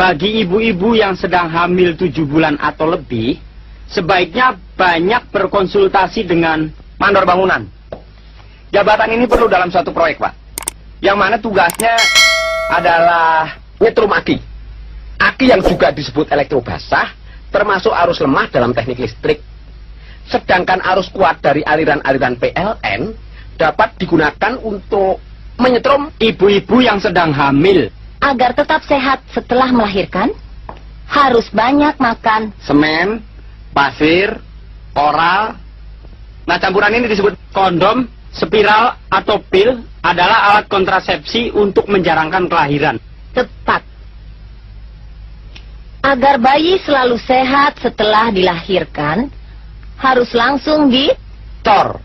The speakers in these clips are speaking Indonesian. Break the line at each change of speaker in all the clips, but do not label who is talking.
Bagi ibu-ibu yang sedang hamil 7 bulan atau lebih, sebaiknya banyak berkonsultasi dengan
mandor bangunan. Jabatan ini perlu dalam suatu proyek, Pak. Yang mana tugasnya adalah nyetrum aki. Aki yang juga disebut elektrobasah, termasuk arus lemah dalam teknik listrik. Sedangkan arus kuat dari aliran-aliran PLN dapat digunakan untuk menyetrum
ibu-ibu yang sedang hamil.
Agar tetap sehat setelah melahirkan, harus banyak makan
semen, pasir, oral. Nah, campuran ini disebut
Kondom, spiral, atau pil adalah alat kontrasepsi untuk menjarangkan kelahiran.
tepat. Agar bayi selalu sehat setelah dilahirkan, harus langsung
cor.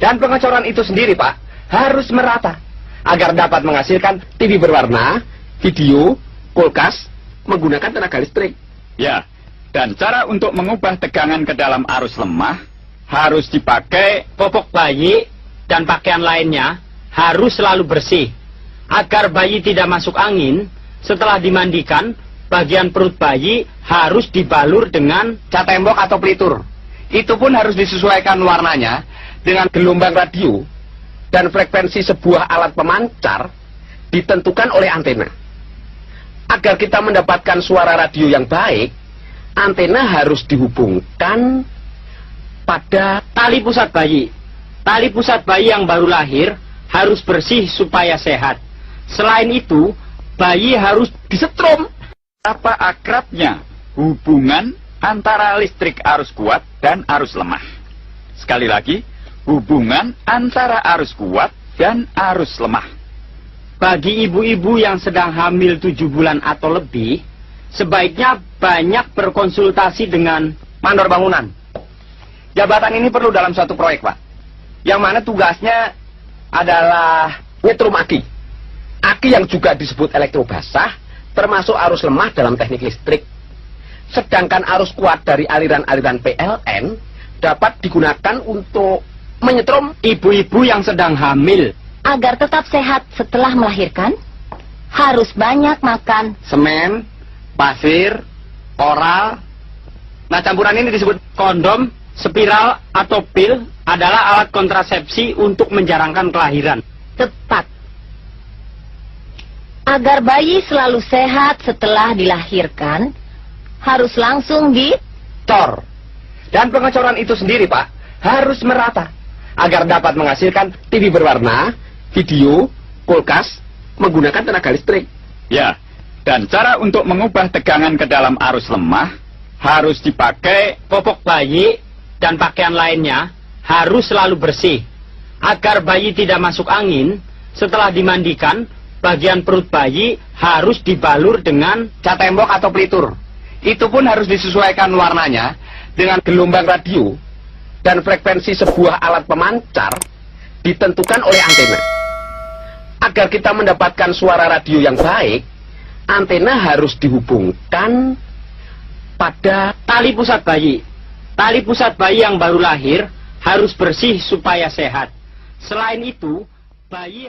Dan pengecoran itu sendiri, Pak, harus merata agar dapat menghasilkan TV berwarna, video, kulkas, menggunakan tenaga listrik.
Ya, dan cara untuk mengubah tegangan ke dalam arus lemah harus dipakai
Popok bayi dan pakaian lainnya harus selalu bersih. Agar bayi tidak masuk angin, setelah dimandikan, bagian perut bayi harus dibalur dengan
cat tembok atau pelitur. Itu pun harus disesuaikan warnanya dengan gelombang radio dan frekuensi sebuah alat pemancar ditentukan oleh antena. Agar kita mendapatkan suara radio yang baik, antena harus dihubungkan pada
tali pusat bayi. Tali pusat bayi yang baru lahir harus bersih supaya sehat. Selain itu, bayi harus disetrum.
apa akrabnya hubungan antara listrik arus kuat dan arus lemah. Sekali lagi, hubungan antara arus kuat dan arus lemah.
Bagi ibu-ibu yang sedang hamil 7 bulan atau lebih, sebaiknya banyak berkonsultasi dengan
mandor bangunan. Jabatan ini perlu dalam suatu proyek, Pak. Yang mana tugasnya adalah nyetrum aki. Aki yang juga disebut elektrobasah, termasuk arus lemah dalam teknik listrik. Sedangkan arus kuat dari aliran-aliran PLN dapat digunakan untuk menyetrum
ibu-ibu yang sedang hamil.
agar tetap sehat setelah melahirkan, harus banyak makan
semen, pasir, oral. Nah, campuran ini disebut
Kondom, spiral, atau pil adalah alat kontrasepsi untuk menjarangkan kelahiran.
tepat. Agar bayi selalu sehat setelah dilahirkan, harus langsung
cor. Dan pengecoran itu sendiri, Pak, harus merata agar dapat menghasilkan TV berwarna, video, kulkas, menggunakan tenaga listrik.
Ya, dan cara untuk mengubah tegangan ke dalam arus lemah harus dipakai
Popok bayi dan pakaian lainnya harus selalu bersih. Agar bayi tidak masuk angin, setelah dimandikan, bagian perut bayi harus dibalur dengan
cat tembok atau pelitur. Itu pun harus disesuaikan warnanya dengan gelombang radio dan frekuensi sebuah alat pemancar ditentukan oleh antena. Agar kita mendapatkan suara radio yang baik, antena harus dihubungkan pada
tali pusat bayi. Tali pusat bayi yang baru lahir harus bersih supaya sehat. Selain itu, bayi